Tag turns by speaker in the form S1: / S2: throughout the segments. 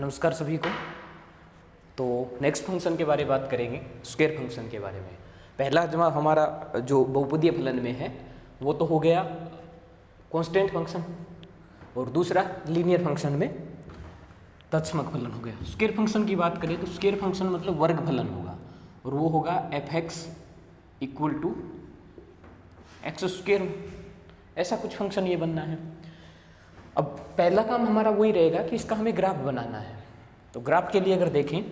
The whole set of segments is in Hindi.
S1: नमस्कार सभी को। तो नेक्स्ट फंक्शन के बारे में बात करेंगे, स्क्वायर फंक्शन के बारे में। पहला जमा हमारा जो बहुपदीय फलन में है वो तो हो गया कांस्टेंट फंक्शन, और दूसरा लीनियर फंक्शन में तत्समक फलन हो गया। स्क्वायर फंक्शन की बात करें तो स्क्वायर फंक्शन मतलब वर्ग फलन होगा, और वो होगा f(x) equal to x square. ऐसा कुछ फंक्शन ये बनना है। अब पहला काम हमारा वही रहेगा कि इसका हमें ग्राफ बनाना है। तो ग्राफ के लिए अगर देखें,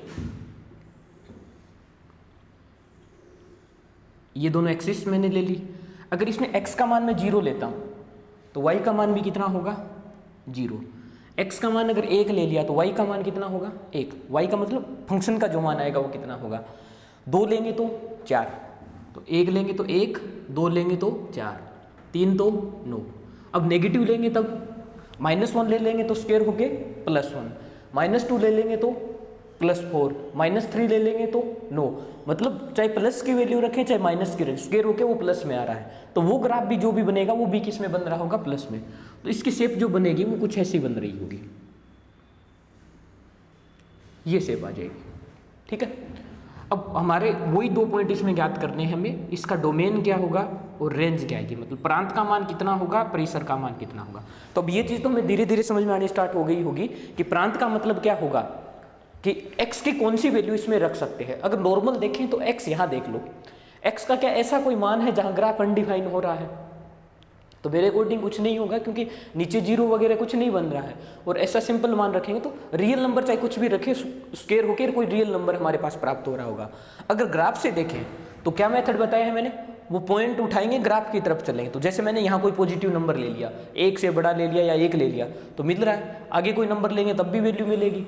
S1: ये दोनों एक्सिस मैंने ले ली। अगर इसमें x का मान मैं 0 लेता हूं तो y का मान भी कितना होगा 0। x का मान अगर 1 ले लिया तो y का मान कितना होगा 1। y का मतलब फंक्शन का जो मान आएगा वो कितना होगा। 2 लेंगे तो 4, तो 1 लेंगे तो 1, 2 लेंगे तो 4, 3 तो 9। अब नेगेटिव लेंगे तब -1 ले लेंगे तो स्क्वायर होके +1, -2 ले लेंगे तो +4, -3 ले लेंगे तो 9। मतलब चाहे प्लस की वैल्यू रखें चाहे माइनस की रखें, स्क्वायर होके वो प्लस में आ रहा है। तो वो ग्राफ भी जो भी बनेगा वो भी किस में बन रहा होगा, प्लस में। तो इसकी शेप जो बनेगी वो कुछ ऐसी बन रही होगी, ये शेप आ जाएगी। ठीक है। अब हमारे वही 2 पॉइंट इसमें ज्ञात करने हैं हमें। इसका डोमेन क्या होगा और रेंज क्या आएगी, मतलब प्रांत का मान कितना होगा, परिसर का मान कितना होगा। तो अब ये चीज़ तो हमें धीरे धीरे समझ में आनी स्टार्ट हो गई होगी कि प्रांत का मतलब क्या होगा कि x की कौन सी वैल्यू इसमें रख सकते हैं। अगर नॉर्मल देखें तो x यहाँ देख लो, x का क्या ऐसा कोई मान है जहाँ ग्राफ अनडिफाइन हो रहा है। तो मेरे अकॉर्डिंग कुछ नहीं होगा, क्योंकि नीचे 0 वगैरह कुछ नहीं बन रहा है। और ऐसा सिंपल मान रखेंगे तो रियल नंबर चाहे कुछ भी रखे, स्क्वायर होकर कोई रियल नंबर हमारे पास प्राप्त हो रहा होगा। अगर ग्राफ से देखें तो क्या मेथड बताया है मैंने, वो पॉइंट उठाएंगे ग्राफ की तरफ चलेंगे। तो जैसे मैंने यहाँ कोई पॉजिटिव नंबर ले लिया, 1 से बड़ा ले लिया या 1 ले लिया तो मिल रहा है। आगे कोई नंबर लेंगे तब भी वैल्यू मिलेगी।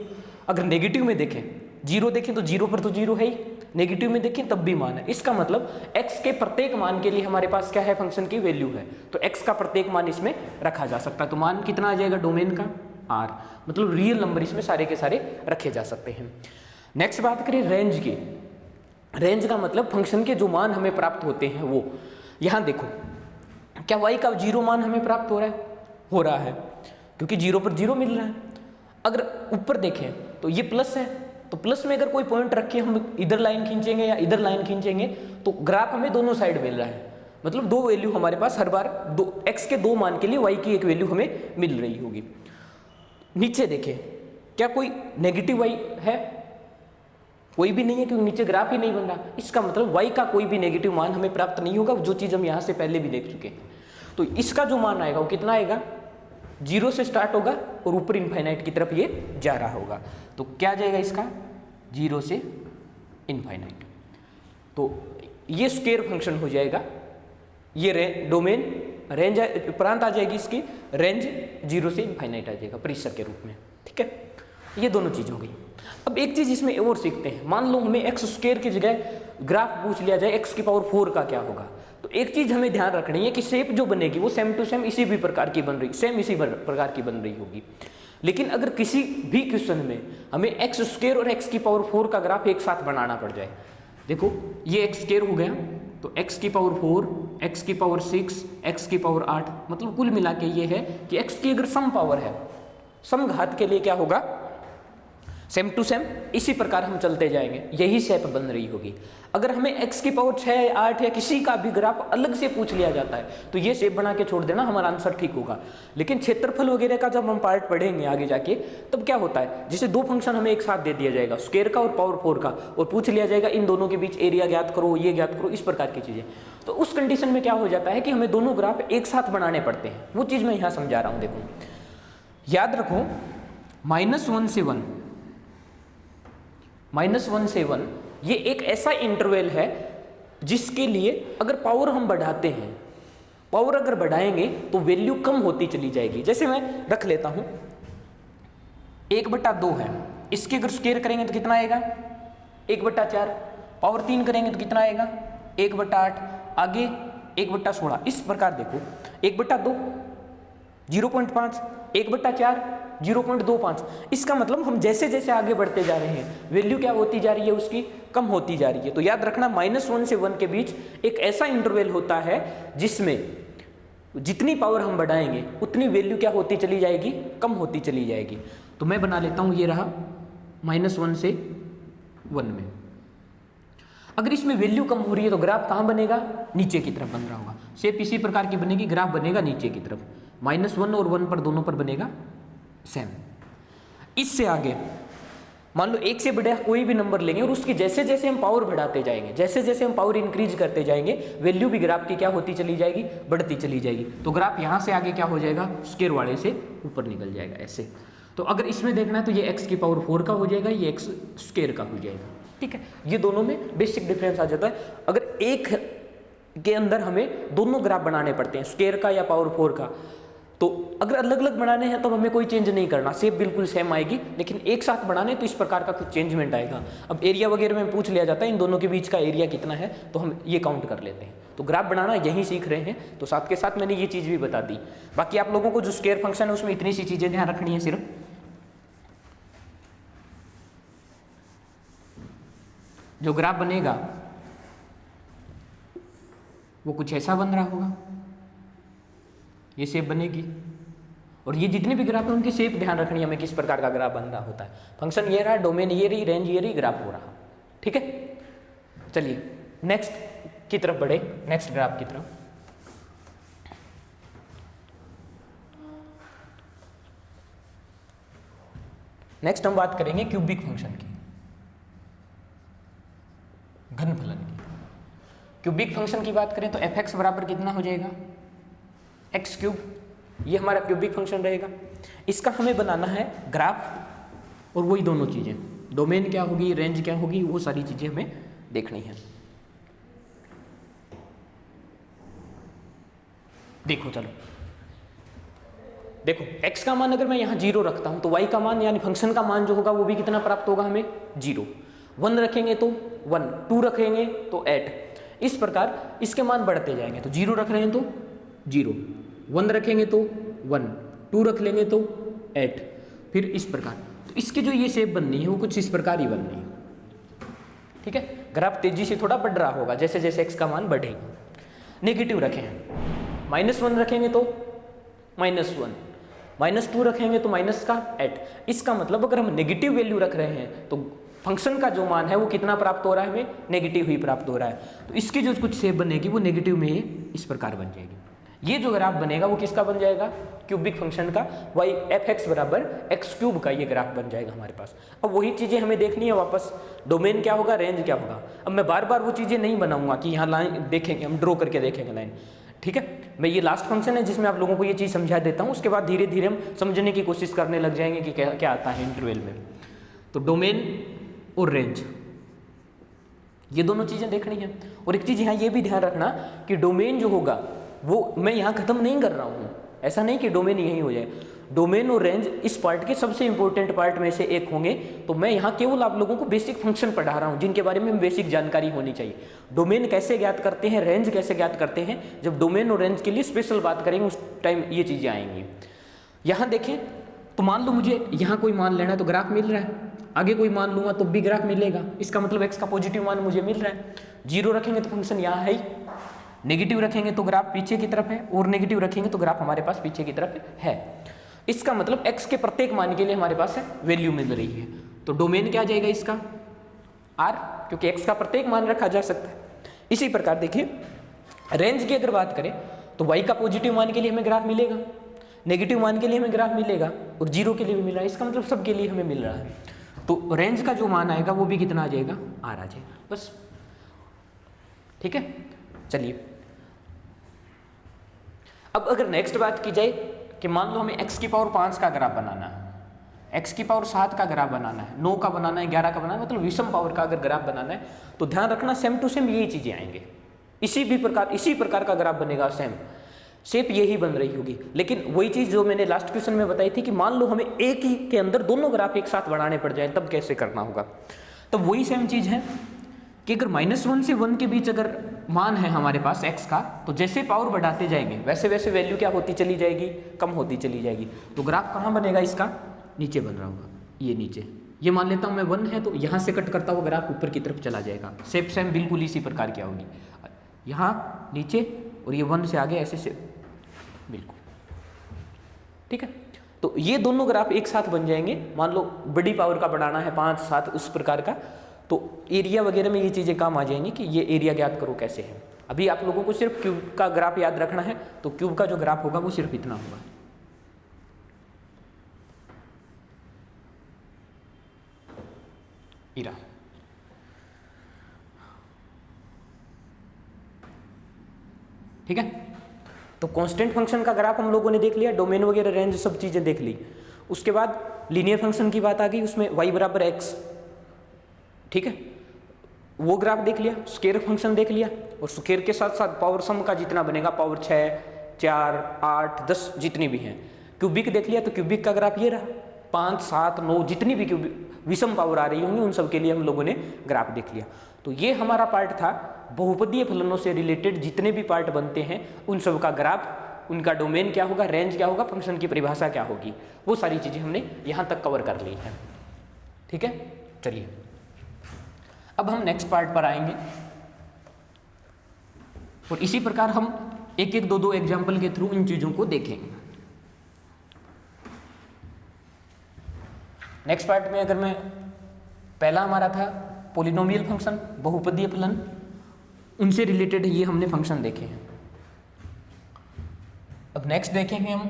S1: अगर नेगेटिव में देखें, 0 देखें तो 0 पर तो 0 है ही, नेगेटिव में देखें तब भी मान है। इसका मतलब x के प्रत्येक मान के लिए हमारे पास क्या है, फंक्शन की वैल्यू है। तो x का प्रत्येक मान इसमें रखा जा सकता है। तो मान कितना आ जाएगा डोमेन का r, मतलब रियल नंबर इसमें सारे के सारे रखे जा सकते हैं। नेक्स्ट बात करें रेंज की। रेंज का मतलब फंक्शन के जो मान हमें प्राप्त होते हैं वो। यहाँ देखो, क्या y का 0 मान हमें प्राप्त हो रहा है, क्योंकि 0 पर 0 मिल रहा है। अगर ऊपर देखें तो ये प्लस है, तो प्लस में अगर कोई पॉइंट रखे हम इधर लाइन खींचेंगे या इधर लाइन खींचेंगे तो ग्राफ हमें दोनों साइड मिल रहा है। मतलब 2 वैल्यू हमारे पास हर बार x के 2 मान के लिए y की एक वैल्यू हमें मिल रही होगी। नीचे देखें, क्या कोई नेगेटिव y है, कोई भी नहीं है, क्योंकि नीचे ग्राफ ही नहीं बन रहा। इसका मतलब y का कोई भी नेगेटिव मान हमें प्राप्त नहीं होगा, जो चीज़ हम यहाँ से पहले भी देख चुके हैं। तो इसका जो मान आएगा वो कितना आएगा, 0 से स्टार्ट होगा और ऊपर इनफाइनाइट की तरफ ये जा रहा होगा। तो क्या जाएगा इसका, 0 से इनफाइनाइट। तो ये स्क्वायर फंक्शन हो जाएगा। ये डोमेन रेंज प्रांत आ जाएगी, इसकी रेंज 0 से इनफाइनाइट आ जाएगा परिसर के रूप में। ठीक है, ये दोनों चीज़ हो गई। अब एक चीज़ इसमें और सीखते हैं। मान लो हमें x स्क्वायर की जगह ग्राफ पूछ लिया जाए x की पावर 4 का क्या होगा, तो एक चीज़ हमें ध्यान रखनी है कि शेप जो बनेगी वो सेम टू सेम इसी भी प्रकार की बन रही, सेम इसी प्रकार की बन रही होगी। लेकिन अगर किसी भी क्वेश्चन में हमें x स्क्वायर और x की पावर 4 का ग्राफ एक साथ बनाना पड़ जाए, देखो ये x स्क्वायर हो गया तो x की पावर 4, x की पावर 6, x की पावर 8, मतलब कुल मिला के ये है कि x की अगर सम पावर है, सम घात के लिए क्या होगा, सेम टू सेम इसी प्रकार हम चलते जाएंगे, यही शेप बन रही होगी। अगर हमें x की पावर 6, 8 या किसी का भी ग्राफ अलग से पूछ लिया जाता है तो ये शेप बना के छोड़ देना, हमारा आंसर ठीक होगा। लेकिन क्षेत्रफल वगैरह का जब हम पार्ट पढ़ेंगे आगे जाके, तब क्या होता है, जैसे 2 फंक्शन हमें एक साथ दे दिया जाएगा, स्क्वायर का और पावर 4 का, और पूछ लिया जाएगा इन दोनों के बीच एरिया ज्ञात करो, ये ज्ञात करो, इस प्रकार की चीज़ें। तो उस कंडीशन में क्या हो जाता है कि हमें दोनों ग्राफ एक साथ बनाने पड़ते हैं। वो चीज़ मैं यहाँ समझा रहा हूँ। देखो याद रखो, -1 से 1 ये एक ऐसा इंटरवल है जिसके लिए अगर पावर हम बढ़ाते हैं, पावर अगर बढ़ाएंगे तो वैल्यू कम होती चली जाएगी। जैसे मैं रख लेता हूं 1/2 है, इसके अगर स्क्वायर करेंगे तो कितना आएगा 1/4, पावर 3 करेंगे तो कितना आएगा 1/8, आगे 1/16। इस प्रकार देखो 1/2 0.5, 1/4 0.25। इसका मतलब हम जैसे जैसे आगे बढ़ते जा रहे हैं वैल्यू क्या होती जा रही है, उसकी कम होती जा रही है। तो याद रखना -1 से 1 के बीच एक ऐसा इंटरवल होता है जिसमें जितनी पावर हम बढ़ाएंगे उतनी वैल्यू क्या होती चली जाएगी, कम होती चली जाएगी। तो मैं बना लेता हूं, ये रहा -1 से 1 में। अगर इसमें वैल्यू कम हो रही है तो ग्राफ कहाँ बनेगा, नीचे की तरफ बन रहा होगा। शेप इसी प्रकार की बनेगी, ग्राफ बनेगा नीचे की तरफ, -1 और 1 पर दोनों पर बनेगा सेम। इससे आगे मान लो 1 से बड़ा कोई भी नंबर लेंगे और उसकी जैसे जैसे हम पावर बढ़ाते जाएंगे, जैसे जैसे हम पावर इंक्रीज करते जाएंगे, वैल्यू भी ग्राफ की क्या होती चली जाएगी, बढ़ती चली जाएगी। तो ग्राफ यहाँ से आगे क्या हो जाएगा, स्क्वायर वाले से ऊपर निकल जाएगा ऐसे। तो अगर इसमें देखना है तो ये x की पावर 4 का हो जाएगा, ये x स्क्वायर का हो जाएगा। ठीक है, ये दोनों में बेसिक डिफरेंस आ जाता है। अगर एक के अंदर हमें दोनों ग्राफ बनाने पड़ते हैं, स्क्वायर का या पावर 4 का, तो अगर अलग अलग बनाने हैं तो हमें कोई चेंज नहीं करना, शेप बिल्कुल सेम आएगी। लेकिन एक साथ बनाने तो इस प्रकार का कुछ चेंजमेंट आएगा। अब एरिया वगैरह में पूछ लिया जाता है इन दोनों के बीच का एरिया कितना है, तो हम ये काउंट कर लेते हैं। तो ग्राफ बनाना यहीं सीख रहे हैं, तो साथ के साथ मैंने ये चीज़ भी बता दी। बाकी आप लोगों को जो स्क्वायर फंक्शन है उसमें इतनी सी चीज़ें ध्यान रखनी है सिर्फ। जो ग्राफ बनेगा वो कुछ ऐसा बन रहा होगा, ये शेप बनेगी, और ये जितने भी ग्राफ हैं उनकी शेप ध्यान रखनी है हमें, किस प्रकार का ग्राफ बन रहा होता है। फंक्शन ये रहा, डोमेन ये रही, रेंज ये रही, ग्राफ हो रहा। ठीक है, चलिए नेक्स्ट की तरफ बढ़े, नेक्स्ट ग्राफ की तरफ। नेक्स्ट हम बात करेंगे क्यूबिक फंक्शन की, घनफलन की। क्यूबिक फंक्शन की बात करें तो f(x) बराबर कितना हो जाएगा, x³। ये हमारा क्यूबिक फंक्शन रहेगा। इसका हमें बनाना है ग्राफ, और वही दोनों चीज़ें, डोमेन क्या होगी, रेंज क्या होगी, वो सारी चीज़ें हमें देखनी है। देखो चलो, देखो x का मान अगर मैं यहाँ 0 रखता हूँ तो y का मान यानी फंक्शन का मान जो होगा वो भी कितना प्राप्त होगा हमें, 0। 1 रखेंगे तो 1, 2 रखेंगे तो 8, इस प्रकार इसके मान बढ़ते जाएंगे। तो 0 रख रहे हैं तो 0, 1 रखेंगे तो 1, 2 रख लेंगे तो 8, फिर इस प्रकार। तो इसकी जो ये शेप बननी है वो कुछ इस प्रकार ही बननी है। ठीक है, ग्राफ तेजी से थोड़ा बढ़ रहा होगा जैसे जैसे x का मान बढ़ेगा। नेगेटिव रखे हैं, -1 रखेंगे तो -1, -2 रखेंगे तो -8। इसका मतलब अगर हम नेगेटिव वैल्यू रख रहे हैं तो फंक्शन का जो मान है वो कितना प्राप्त हो रहा है, हमें नेगेटिव ही प्राप्त हो रहा है। तो इसकी जो कुछ शेप बनेगी वो नेगेटिव में ही इस प्रकार बन जाएगी। ये जो ग्राफ बनेगा वो किसका बन जाएगा, क्यूबिक फंक्शन का, y f(x) बराबर x³ का ये ग्राफ बन जाएगा हमारे पास। अब वही चीज़ें हमें देखनी है वापस, डोमेन क्या होगा, रेंज क्या होगा। अब मैं बार बार वो चीज़ें नहीं बनाऊंगा कि यहाँ लाइन देखेंगे, हम ड्रॉ करके देखेंगे लाइन। ठीक है, मैं ये लास्ट फंक्शन है जिसमें आप लोगों को ये चीज़ समझा देता हूँ, उसके बाद धीरे धीरे हम समझने की कोशिश करने लग जाएंगे कि क्या क्या आता है इंटरवल में। तो डोमेन और रेंज, ये दोनों चीज़ें देखनी है। और एक चीज़ यहाँ ये भी ध्यान रखना कि डोमेन जो होगा वो मैं यहाँ खत्म नहीं कर रहा हूँ, ऐसा नहीं कि डोमेन यही हो जाए। डोमेन और रेंज इस पार्ट के सबसे इंपॉर्टेंट पार्ट में से एक होंगे। तो मैं यहाँ केवल आप लोगों को बेसिक फंक्शन पढ़ा रहा हूँ जिनके बारे में बेसिक जानकारी होनी चाहिए। डोमेन कैसे ज्ञात करते हैं, रेंज कैसे ज्ञात करते हैं, जब डोमेन और रेंज के लिए स्पेशल बात करेंगे उस टाइम ये चीज़ें आएंगी। यहाँ देखें तो मान लो मुझे यहाँ कोई मान लेना है तो ग्राफ मिल रहा है, आगे कोई मान लूंगा तो भी ग्राफ मिलेगा। इसका मतलब x का पॉजिटिव मान मुझे मिल रहा है। 0 रखेंगे तो फंक्शन यहाँ है ही, नेगेटिव रखेंगे तो ग्राफ पीछे की तरफ है, और नेगेटिव रखेंगे तो ग्राफ हमारे पास पीछे की तरफ है। इसका मतलब x के प्रत्येक मान के लिए हमारे पास वैल्यू मिल रही है। तो डोमेन क्या आ जाएगा इसका, r, क्योंकि x का प्रत्येक मान रखा जा सकता है। इसी प्रकार देखिए रेंज की अगर बात करें तो y का पॉजिटिव मान के लिए हमें ग्राफ मिलेगा, नेगेटिव मान के लिए हमें ग्राफ मिलेगा, और 0 के लिए भी मिल रहा है। इसका मतलब सबके लिए हमें मिल रहा है। तो रेंज का जो मान आएगा वो भी कितना आ जाएगा, r आ जाएगा बस। ठीक है, चलिए अब अगर नेक्स्ट बात की जाए कि मान लो हमें x की पावर 5 का ग्राफ बनाना है, x की पावर 7 का ग्राफ बनाना है, 9 का बनाना है, 11 का बनाना है, मतलब विषम पावर का अगर ग्राफ बनाना है तो ध्यान रखना सेम टू सेम यही चीजें आएंगे, इसी प्रकार का ग्राफ बनेगा, सेम शेप यही बन रही होगी। लेकिन वही चीज़ जो मैंने लास्ट क्वेश्चन में बताई थी कि मान लो हमें एक ही के अंदर दोनों ग्राफ एक साथ बढ़ाने पड़ जाए तब कैसे करना होगा। तब वही सेम चीज़ है कि अगर -1 से 1 के बीच अगर मान है हमारे पास x का, तो जैसे पावर बढ़ाते जाएंगे वैसे वैसे वैल्यू क्या होती चली जाएगी, कम होती चली जाएगी। तो ग्राफ कहाँ बनेगा इसका, नीचे बन रहा होगा, ये नीचे। ये मान लेता हूँ मैं 1 है तो यहाँ से कट करता हुआ ग्राफ ऊपर की तरफ चला जाएगा। शेप सेम बिल्कुल इसी प्रकार क्या होगी, यहाँ नीचे और ये 1 से आगे ऐसे से बिल्कुल। ठीक है, तो तो ये दोनों ग्राफ एक साथ बन जाएंगे। मान लो बड़ी पावर का बनाना है 5, 7 उस प्रकार का, तो एरिया वगैरह में ये चीज़ें काम आ जाएंगी कि ये एरिया ज्ञात करो कैसे है। अभी आप लोगों को सिर्फ क्यूब का ग्राफ याद रखना है, तो क्यूब का जो ग्राफ होगा वो सिर्फ इतना होगा। इरा ठीक है। तो कांस्टेंट फंक्शन का ग्राफ हम लोगों ने देख लिया, डोमेन वगैरह रेंज सब चीज़ें देख ली। उसके बाद लीनियर फंक्शन की बात आ गई, उसमें y बराबर x, ठीक है, वो ग्राफ देख लिया। स्केयर फंक्शन देख लिया, और स्केयर के साथ साथ पावर सम का जितना बनेगा, पावर 6, 4, 8, 10 जितनी भी हैं। क्यूबिक देख लिया, तो क्यूबिक का ग्राफ ये रहा, 5, 7, 9 जितनी भी विषम पावर आ रही होंगी उन सब के लिए हम लोगों ने ग्राफ देख लिया। तो ये हमारा पार्ट था बहुपदीय फलनों से रिलेटेड जितने भी पार्ट बनते हैं उन सब का ग्राफ, उनका डोमेन क्या होगा, रेंज क्या होगा, फंक्शन की परिभाषा क्या होगी, वो सारी चीज़ें हमने यहाँ तक कवर कर ली है। ठीक है, चलिए अब हम नेक्स्ट पार्ट पर आएंगे, और इसी प्रकार हम एक एक दो एग्जाम्पल के थ्रू इन चीज़ों को देखेंगे। नेक्स्ट पार्ट में अगर मैं, पहला हमारा था पॉलिनोमियल फंक्शन, बहुपदीय फलन, उनसे रिलेटेड ये हमने फंक्शन देखे हैं। अब नेक्स्ट देखेंगे हम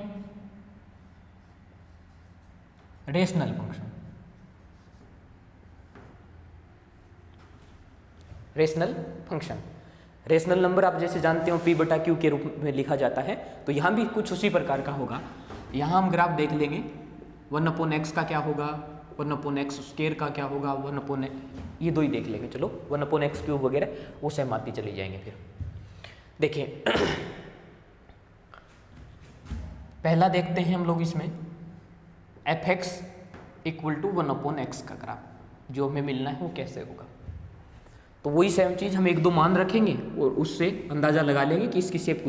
S1: rational function. Rational function, rational number आप जैसे जानते हो p/q के रूप में लिखा जाता है, तो यहाँ भी कुछ उसी प्रकार का होगा। यहाँ हम ग्राफ देख लेंगे, 1/x का क्या होगा, 1/x² का क्या होगा, 1/, ये दो ही देख लेंगे। चलो 1/x³ वगैरह वो सहमाती चली जाएंगे। फिर देखिए पहला देखते हैं हम लोग इसमें f(x) = 1/x का ग्राफ जो हमें मिलना है वो कैसे होगा। तो वही सेम चीज़ हम एक दो मान रखेंगे और उससे अंदाज़ा लगा लेंगे कि इसकी शेप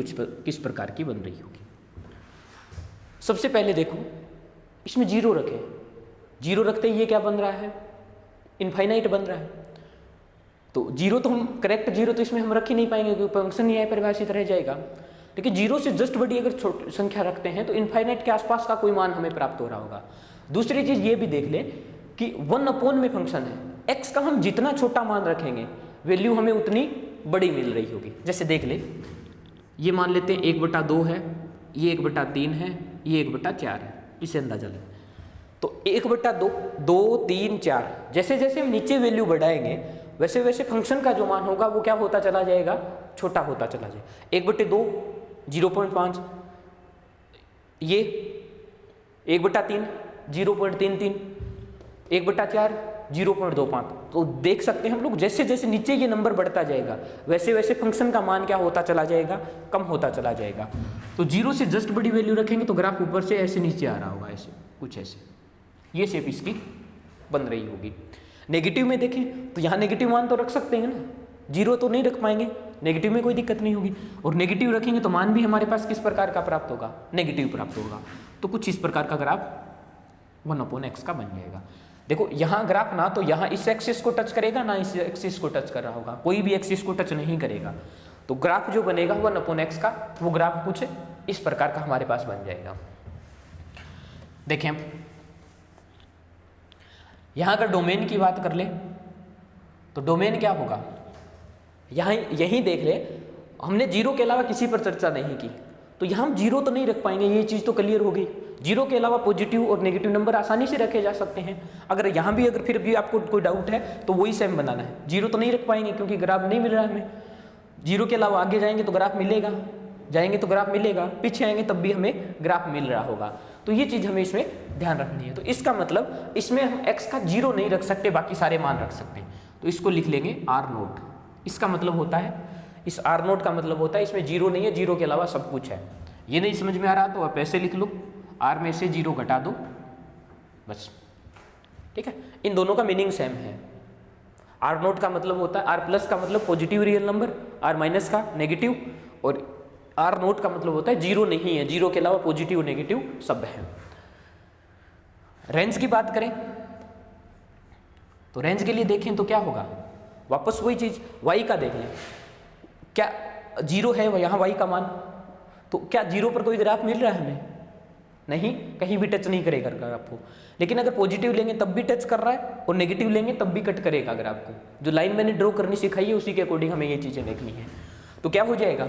S1: किस प्रकार की बन रही होगी। सबसे पहले देखो इसमें 0 रखें, 0 रखते ही ये क्या बन रहा है, इनफाइनाइट बन रहा है। तो 0 तो हम करेक्ट 0 तो इसमें हम रख ही नहीं पाएंगे क्योंकि फंक्शन ही परिभाषित रह जाएगा। लेकिन 0 से जस्ट बड़ी अगर छोटी संख्या रखते हैं तो इनफाइनाइट के आसपास का कोई मान हमें प्राप्त हो रहा होगा। दूसरी चीज़ ये भी देख ले कि 1/ में फंक्शन है, x का हम जितना छोटा मान रखेंगे वैल्यू हमें उतनी बड़ी मिल रही होगी। जैसे देख ले, ये मान लेते हैं 1/2 है, ये 1/3 है, ये 1/4 है, इसे अंदाजा लें। तो 1/2, 2, 3, 4 जैसे जैसे हम नीचे वैल्यू बढ़ाएंगे वैसे वैसे फंक्शन का जो मान होगा वो क्या होता चला जाएगा, छोटा होता चला जाएगा। 1/2 0.5, ये 1/3 0.33, 1/4 0.25। तो देख सकते हैं हम लोग जैसे जैसे नीचे ये नंबर बढ़ता जाएगा वैसे वैसे फंक्शन का मान क्या होता चला जाएगा, कम होता चला जाएगा। तो 0 से जस्ट बड़ी वैल्यू रखेंगे तो ग्राफ ऊपर से ऐसे नीचे आ रहा होगा, ऐसे कुछ ऐसे, ये शेप इसकी बन रही होगी। नेगेटिव में देखें तो यहाँ नेगेटिव मान तो रख सकते हैं ना, 0 तो नहीं रख पाएंगे, नेगेटिव में कोई दिक्कत नहीं होगी। और नेगेटिव रखेंगे तो मान भी हमारे पास किस प्रकार का प्राप्त होगा, नेगेटिव प्राप्त होगा। तो कुछ इस प्रकार का ग्राफ 1/x का बन जाएगा। देखो यहाँ ग्राफ ना तो यहाँ इस एक्सिस को टच करेगा ना इस एक्सिस को टच कर रहा होगा, कोई भी एक्सिस को टच नहीं करेगा। तो ग्राफ जो बनेगा 1/x का वो ग्राफ कुछ इस प्रकार का हमारे पास बन जाएगा। देखें यहाँ अगर डोमेन की बात कर ले तो डोमेन क्या होगा, यहाँ यहीं देख ले, हमने 0 के अलावा किसी पर चर्चा नहीं की तो यहाँ हम 0 तो नहीं रख पाएंगे, ये चीज़ तो क्लियर हो गई। 0 के अलावा पॉजिटिव और नेगेटिव नंबर आसानी से रखे जा सकते हैं। अगर यहाँ भी अगर फिर भी आपको कोई डाउट है तो वही सेम बनाना है। 0 तो नहीं रख पाएंगे क्योंकि ग्राफ नहीं मिल रहा है हमें। 0 के अलावा आगे जाएंगे तो ग्राफ मिलेगा, जाएंगे तो ग्राफ मिलेगा, पीछे आएंगे तब भी हमें ग्राफ मिल रहा होगा। तो ये चीज़ हमें इसमें ध्यान रखनी है। तो इसका मतलब इसमें हम x का 0 नहीं रख सकते, बाकी सारे मान रख सकते हैं। तो इसको लिख लेंगे R0। इसका मतलब होता है, इस R0 का मतलब होता है इसमें 0 नहीं है, 0 के अलावा सब कुछ है। ये नहीं समझ में आ रहा तो आप ऐसे लिख लो, R में से 0 घटा दो बस, ठीक है। इन दोनों का मीनिंग सेम है। R0 का मतलब होता है, R+ का मतलब पॉजिटिव रियल नंबर, R- का नेगेटिव, और R0 का मतलब होता है 0 नहीं है, 0 के अलावा पॉजिटिव नेगेटिव सब है। रेंज की बात करें तो रेंज के लिए देखें तो क्या होगा, वापस वही चीज y का देख लें। क्या 0 है यहाँ y का मान, तो क्या 0 पर कोई ग्राफ मिल रहा है हमें, नहीं, कहीं भी टच नहीं करेगा ग्राफ को। लेकिन अगर पॉजिटिव लेंगे तब भी टच कर रहा है और नेगेटिव लेंगे तब भी कट करेगा ग्राफ को। जो लाइन मैंने ड्रॉ करनी सिखाई है उसी के अकॉर्डिंग हमें ये चीज़ें देखनी है। तो क्या हो जाएगा,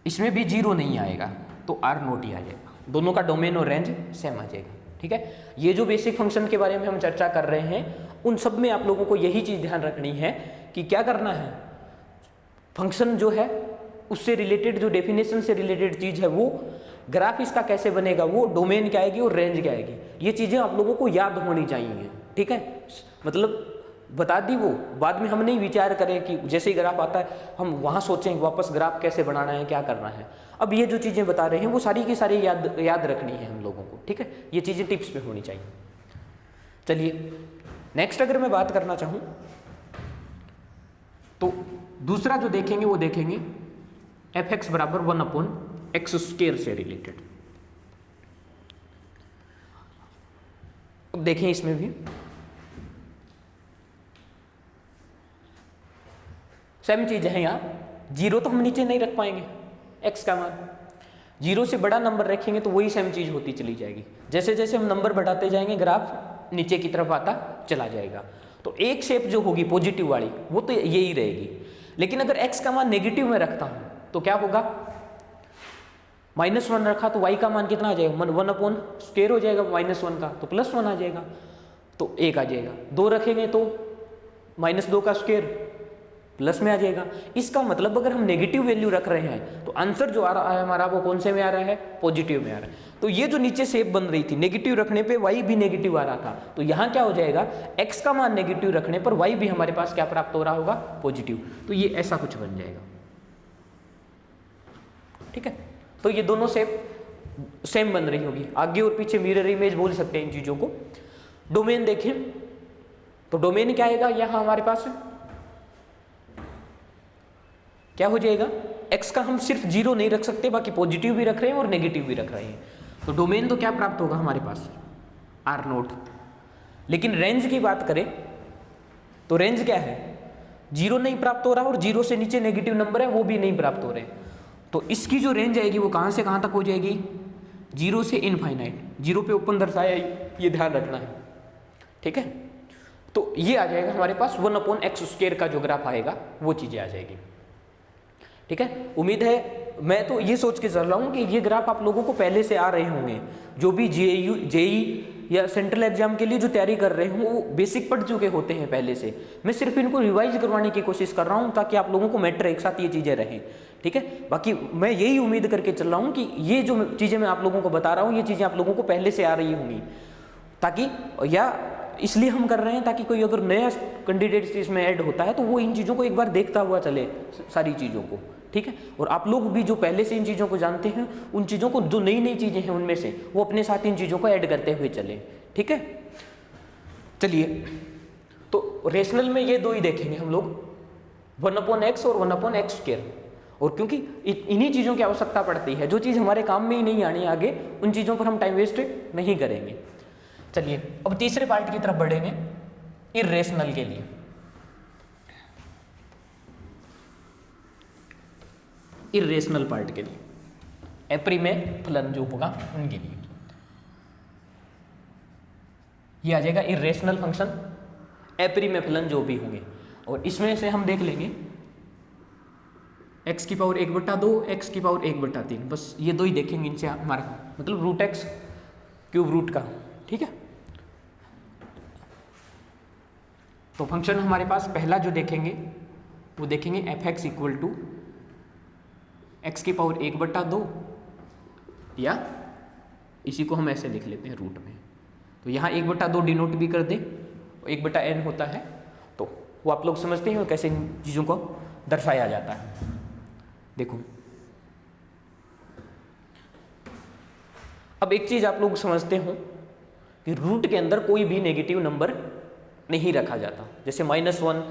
S1: इसमें भी 0 नहीं आएगा तो R नोट ही आ जाएगा। दोनों का डोमेन और रेंज सेम आ जाएगा। ठीक है, ये जो बेसिक फंक्शन के बारे में हम चर्चा कर रहे हैं उन सब में आप लोगों को यही चीज़ ध्यान रखनी है कि क्या करना है, फंक्शन जो है उससे रिलेटेड, जो डेफिनेशन से रिलेटेड चीज़ है वो ग्राफ इसका कैसे बनेगा, वो डोमेन क्या आएगी और रेंज क्या आएगी, ये चीज़ें आप लोगों को याद होनी चाहिए। ठीक है, मतलब बता दी वो, बाद में हम नहीं विचार करें कि जैसे ही ग्राफ आता है हम वहाँ सोचें वापस ग्राफ कैसे बनाना है, क्या करना है। अब ये जो चीज़ें बता रहे हैं वो सारी की सारी याद रखनी है हम लोगों को। ठीक है, ये चीज़ें टिप्स पे होनी चाहिए। चलिए नेक्स्ट अगर मैं बात करना चाहूँ तो दूसरा जो देखेंगे वो देखेंगे f(x) बराबर 1/x² से रिलेटेड। अब देखें इसमें भी सेम चीज है। यहाँ 0 तो हम नीचे नहीं रख पाएंगे, x का मान 0 से बड़ा नंबर रखेंगे तो वही सेम चीज होती चली जाएगी। जैसे जैसे हम नंबर बढ़ाते जाएंगे ग्राफ नीचे की तरफ आता चला जाएगा। तो एक शेप जो होगी पॉजिटिव वाली वो तो यही रहेगी। लेकिन अगर x का मान नेगेटिव में रखता हूं तो क्या होगा, -1 रखा तो y का मान कितना आ जाएगा, 1/² हो जाएगा, -1 का तो +1 आ जाएगा, तो 1 आ जाएगा। 2 रखेंगे तो -2 का स्क्वायर प्लस में आ जाएगा। इसका मतलब अगर हम नेगेटिव वैल्यू रख रहे हैं तो आंसर जो आ रहा है हमारा वो कौन से में आ रहा है, पॉजिटिव में आ रहा है। तो ये जो नीचे शेप बन रही थी नेगेटिव रखने पे y भी नेगेटिव आ रहा था, तो यहाँ क्या हो जाएगा, x का मान नेगेटिव रखने पर y भी हमारे पास क्या प्राप्त हो रहा होगा, पॉजिटिव। तो ये ऐसा कुछ बन जाएगा। ठीक है, तो ये दोनों शेप सेम बन रही होगी, आगे और पीछे मिरर इमेज बोल सकते हैं इन चीजों को। डोमेन देखें तो डोमेन क्या आएगा, यहाँ हमारे पास क्या हो जाएगा, x का हम सिर्फ 0 नहीं रख सकते, बाकी पॉजिटिव भी रख रहे हैं और नेगेटिव भी रख रहे हैं। तो डोमेन तो क्या प्राप्त होगा हमारे पास, R0। लेकिन रेंज की बात करें तो रेंज क्या है, 0 नहीं प्राप्त हो रहा और 0 से नीचे नेगेटिव नंबर है वो भी नहीं प्राप्त हो रहे। तो इसकी जो रेंज आएगी वो कहाँ से कहाँ तक हो जाएगी, 0 से इनफाइनाइट। 0 पे ओपन दर्शाया, ये ध्यान रखना है। ठीक है, तो ये आ जाएगा हमारे पास 1/x² का जो ग्राफ आएगा वो चीज़ें आ जाएगी। ठीक है, उम्मीद है, मैं तो ये सोच के चल रहा हूँ कि ये ग्राफ आप लोगों को पहले से आ रहे होंगे, जो भी जेई या सेंट्रल एग्जाम के लिए जो तैयारी कर रहे हों वो बेसिक पढ़ चुके होते हैं पहले से। मैं सिर्फ इनको रिवाइज करवाने की कोशिश कर रहा हूँ ताकि आप लोगों को मैटर एक साथ ये चीज़ें रहें। ठीक है, बाकी मैं यही उम्मीद करके चल रहा हूँ कि ये जो चीज़ें मैं आप लोगों को बता रहा हूँ ये चीज़ें आप लोगों को पहले से आ रही होंगी, ताकि, या इसलिए हम कर रहे हैं ताकि कोई अगर नया कैंडिडेट इसमें ऐड होता है तो वो इन चीज़ों को एक बार देखता हुआ चले, सारी चीज़ों को। ठीक है, और आप लोग भी जो पहले से इन चीज़ों को जानते हैं उन चीज़ों को, जो नई नई चीज़ें हैं उनमें से वो अपने साथ इन चीज़ों को ऐड करते हुए चले। ठीक है, चलिए, तो रेशनल में ये दो ही देखेंगे हम लोग, 1/x और 1/x²। और क्योंकि इन्हीं चीज़ों की आवश्यकता पड़ती है, जो चीज़ हमारे काम में ही नहीं आनी आगे, उन चीज़ों पर हम टाइम वेस्ट नहीं करेंगे। चलिए अब तीसरे पार्ट की तरफ बढ़ेंगे, इर्रेशनल के लिए। इर्रेशनल पार्ट के लिए, अपरिमेय फलन जो होगा उनके लिए ये आ जाएगा इर्रेशनल फंक्शन, अपरिमेय फलन जो भी होंगे। और इसमें से हम देख लेंगे x की पावर 1/2, x की पावर 1/3, बस ये दो ही देखेंगे। इनसे हमारा मतलब √x क्यूब रूट का। ठीक है, तो फंक्शन हमारे पास पहला जो देखेंगे वो देखेंगे f(x) = x की पावर 1/2, या इसी को हम ऐसे लिख लेते हैं रूट में। तो यहाँ 1/2 डिनोट भी कर दें, 1/n होता है, तो वो आप लोग समझते हैं कैसे इन चीज़ों को दर्शाया जाता है। देखो अब एक चीज़ आप लोग समझते हो कि रूट के अंदर कोई भी नेगेटिव नंबर नहीं रखा जाता। जैसे -1,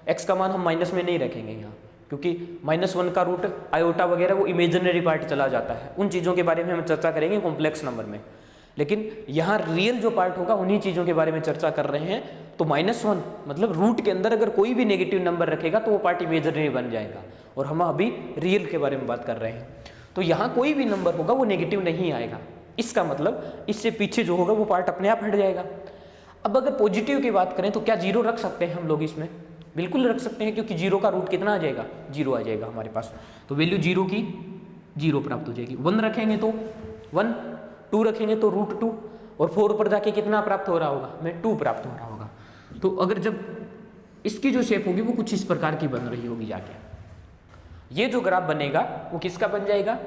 S1: x का मान हम माइनस में नहीं रखेंगे यहाँ, क्योंकि -1 का रूट आयोटा वगैरह वो इमेजिनरी पार्ट चला जाता है। उन चीज़ों के बारे में हम चर्चा करेंगे कॉम्प्लेक्स नंबर में, लेकिन यहाँ रियल जो पार्ट होगा उन्हीं चीज़ों के बारे में चर्चा कर रहे हैं। तो -1 मतलब रूट के अंदर अगर कोई भी नेगेटिव नंबर रखेगा तो वो पार्ट इमेजिनरी बन जाएगा, और हम अभी रियल के बारे में बात कर रहे हैं। तो यहाँ कोई भी नंबर होगा वो नेगेटिव नहीं आएगा। इसका मतलब इससे पीछे जो होगा वो पार्ट अपने आप हट जाएगा। अब अगर पॉजिटिव की बात करें तो क्या जीरो रख सकते हैं हम लोग इसमें? बिल्कुल रख सकते हैं, क्योंकि जीरो का रूट कितना आ जाएगा? जीरो आ जाएगा हमारे पास। तो वैल्यू जीरो की जीरो प्राप्त हो जाएगी। 1 रखेंगे तो 1, 2 रखेंगे तो √2, और 4 पर जाके कितना प्राप्त हो रहा होगा? में 2 प्राप्त हो रहा होगा। तो अगर जब इसकी जो शेप होगी वो कुछ इस प्रकार की बन रही होगी जाके, ये जो ग्राफ बनेगा वो किसका बन जाएगा?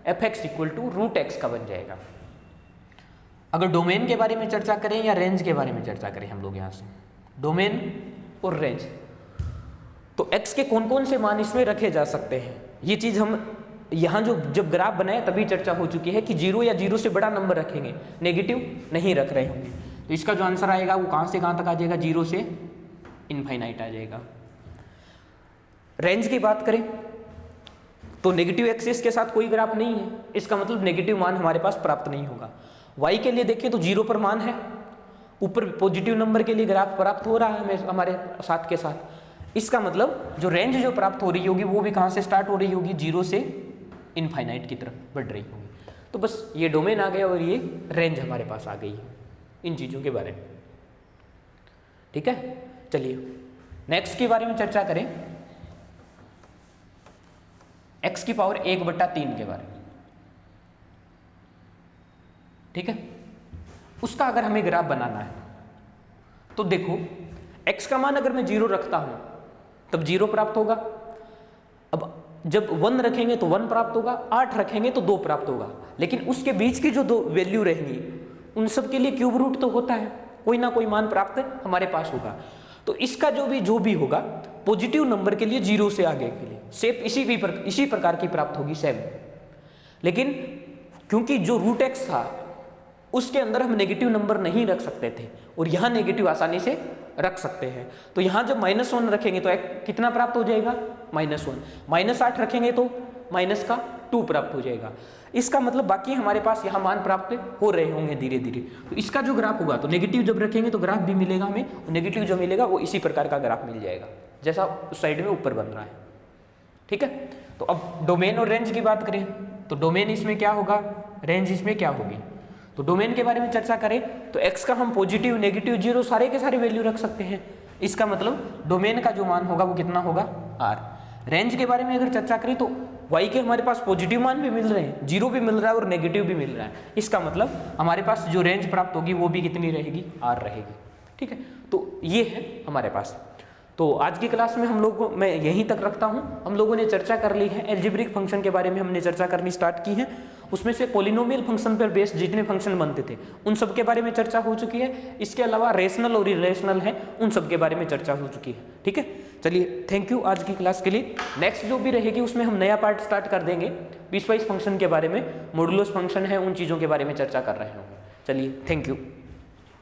S1: fx = √x का बन जाएगा। अगर डोमेन के बारे में चर्चा करें या रेंज के बारे में चर्चा करें हम लोग यहाँ से, डोमेन और रेंज, तो x के कौन कौन से मान इसमें रखे जा सकते हैं, ये चीज़ हम यहाँ जो जब ग्राफ बनाए तभी चर्चा हो चुकी है कि 0 या 0 से बड़ा नंबर रखेंगे, नेगेटिव नहीं रख रहे होंगे। तो इसका जो आंसर आएगा वो कहाँ से कहाँ तक आ जाएगा? 0 से इनफाइनाइट आ जाएगा। रेंज की बात करें तो नेगेटिव एक्सिस के साथ कोई ग्राफ नहीं है, इसका मतलब नेगेटिव मान हमारे पास प्राप्त नहीं होगा। y के लिए देखिए तो 0 पर मान है, ऊपर पॉजिटिव नंबर के लिए ग्राफ प्राप्त हो रहा है हमारे साथ के साथ। इसका मतलब जो रेंज जो प्राप्त हो रही होगी वो भी कहाँ से स्टार्ट हो रही होगी? 0 से इनफाइनाइट की तरफ बढ़ रही होगी। तो बस ये डोमेन आ गया और ये रेंज हमारे पास आ गई है इन चीज़ों के बारे में। ठीक है, चलिए नेक्स्ट के बारे में चर्चा करें, x की पावर 1/3 के बारे में। ठीक है, उसका अगर हमें ग्राफ बनाना है तो देखो x का मान अगर मैं 0 रखता हूं तब 0 प्राप्त होगा। अब जब 1 रखेंगे तो 1 प्राप्त होगा, 8 रखेंगे तो 2 प्राप्त होगा, लेकिन उसके बीच की जो दो वैल्यू रहेंगी उन सब के लिए क्यूब रूट तो होता है, कोई ना कोई मान प्राप्त हमारे पास होगा। तो इसका जो भी होगा पॉजिटिव नंबर के लिए 0 से आगे के लिए शेप इसी प्रकार की प्राप्त होगी सेम। लेकिन क्योंकि जो √x था उसके अंदर हम नेगेटिव नंबर नहीं रख सकते थे और यहाँ नेगेटिव आसानी से रख सकते हैं, तो यहाँ जब -1 रखेंगे तो कितना प्राप्त हो जाएगा? -1। -8 रखेंगे तो -2 प्राप्त हो जाएगा। इसका मतलब बाकी हमारे पास यहाँ मान प्राप्त हो रहे होंगे धीरे धीरे। तो इसका जो ग्राफ होगा तो नेगेटिव जब रखेंगे तो ग्राफ भी मिलेगा हमें, और नेगेटिव जो मिलेगा वो इसी प्रकार का ग्राफ मिल जाएगा जैसा उस साइड में ऊपर बन रहा है। ठीक है, तो अब डोमेन और रेंज की बात करें तो डोमेन इसमें क्या होगा, रेंज इसमें क्या होगी। तो डोमेन के बारे में चर्चा करें तो x का हम पॉजिटिव, नेगेटिव, 0 सारे के सारे वैल्यू रख सकते हैं। इसका मतलब डोमेन का जो मान होगा वो कितना होगा? r। रेंज के बारे में अगर चर्चा करें तो y के हमारे पास पॉजिटिव मान भी मिल रहे हैं, 0 भी मिल रहा है और नेगेटिव भी मिल रहा है। इसका मतलब हमारे पास जो रेंज प्राप्त होगी वो भी कितनी रहेगी? r रहेगी। ठीक है, तो ये है हमारे पास। तो आज की क्लास में मैं यहीं तक रखता हूँ। हम लोगों ने चर्चा कर ली है एल्जेब्रिक फंक्शन के बारे में, हमने चर्चा करनी स्टार्ट की है। उसमें से पॉलिनोमियल फंक्शन पर बेस्ड जितने फंक्शन बनते थे उन सब के बारे में चर्चा हो चुकी है। इसके अलावा रेशनल और इरेशनल है उन सब के बारे में चर्चा हो चुकी है। ठीक है, चलिए थैंक यू आज की क्लास के लिए। नेक्स्ट जो भी रहेगी उसमें हम नया पार्ट स्टार्ट कर देंगे, पीसवाइज फंक्शन के बारे में, मॉडुलस फंक्शन है, उन चीज़ों के बारे में चर्चा कर रहे होंगे। चलिए थैंक यू।